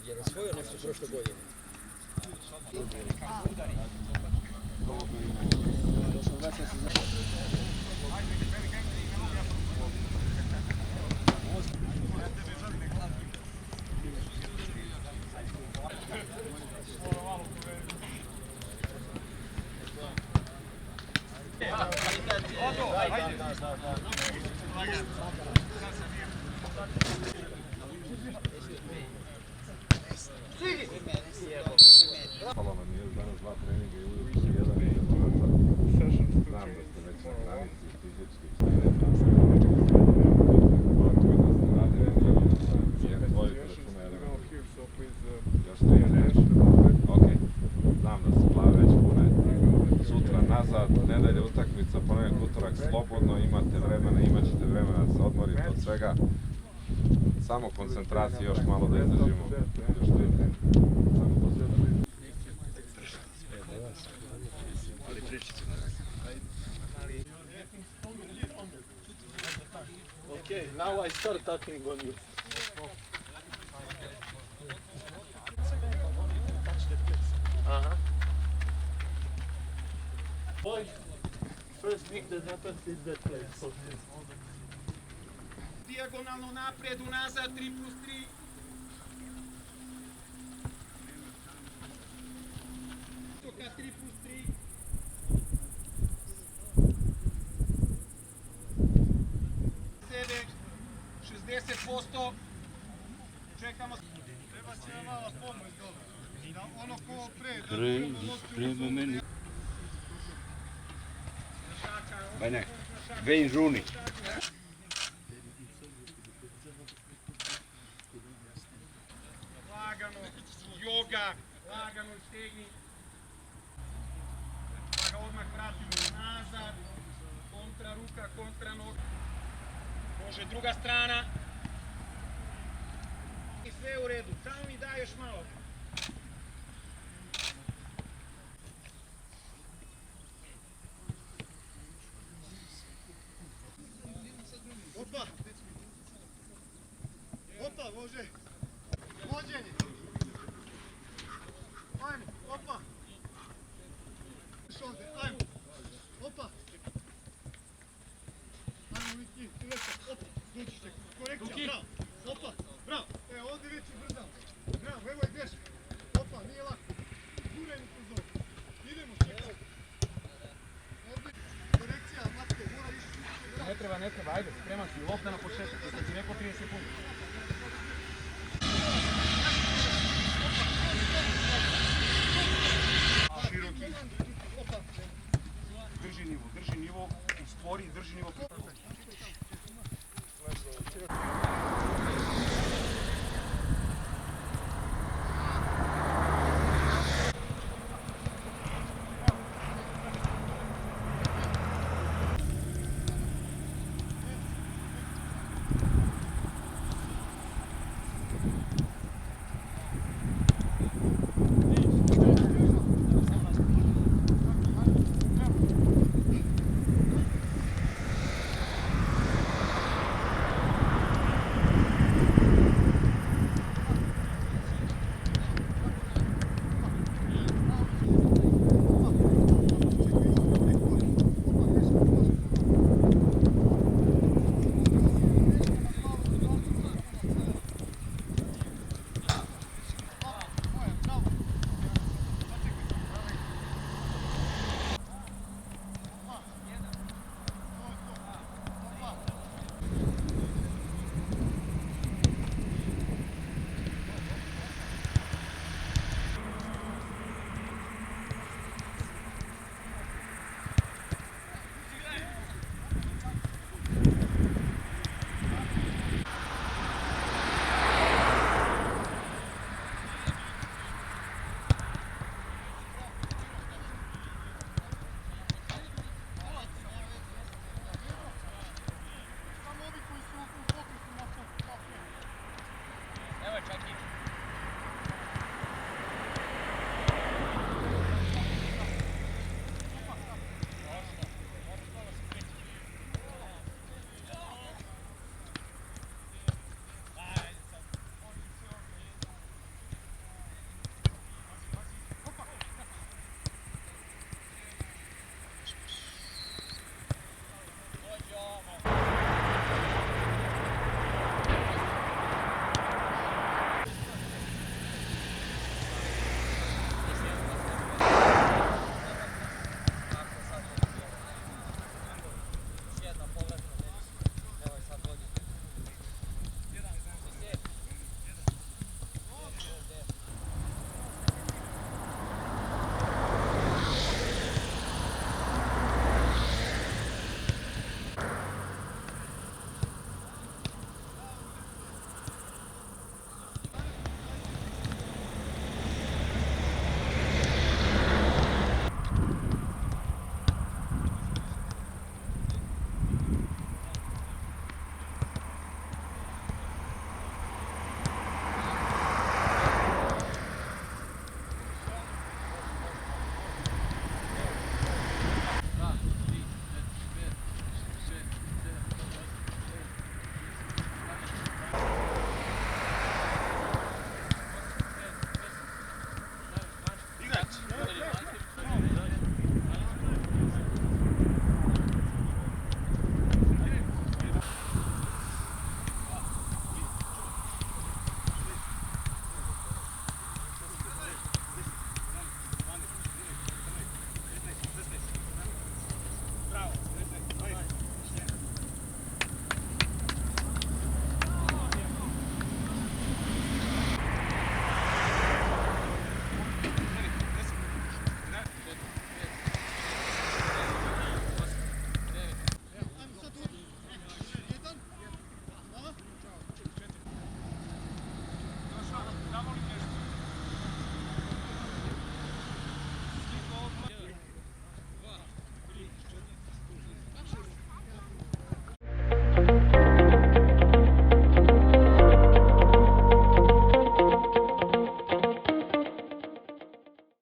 Jer osvojio nešto prošle godine. Hvala nam je danas 2 treninga i ujutro jedan i jedan nazad. Znam da ste već na granici fizički. Još 3 ok. Znam da se plave već pune. Sutra nazad, nedelja utakmica, ponedjeljak, utorak slobodno, imate vremena, imat ćete vremena da se odmorite od svega. Samo koncentracije, još malo da izdržimo. Još 3 treninga. Okay, now I start tackling on you. Boy, first thing that happens is that place. Dijagonalno naprijed, unazad, 3+3. Toka 3+3. Sebe, 60%. Čekamo. Treba će nam mala pomoć dobro. Da ono ko pre, Prema meni. Bene, Wayne Rooney. Lagano, joga, lagano stegni. Pa ga odmah vratimo nazad. Kontra ruka, kontra noga. Može druga strana. I sve u redu, samo mi daj još malo. Opa! Opa, može! Vođenje! Ajmo, opa! Još ovdje, ajmo! Opa! Ajmo mi ti, tu veća, opa! Dođiš te, korekcija, bravo! Opa, bravo! E, ovdje već ubrzam. Bravo, evo je greška. Opa, nije lako. Gurajmo kroz ovo. Idemo, čekaj. Ovdje, korekcija, Matko, mora više. Ne treba, ajde, spreman si, lopta na početak, jer ti neko 30 sekundi. Široki. Drži nivo, uspori, drži nivo.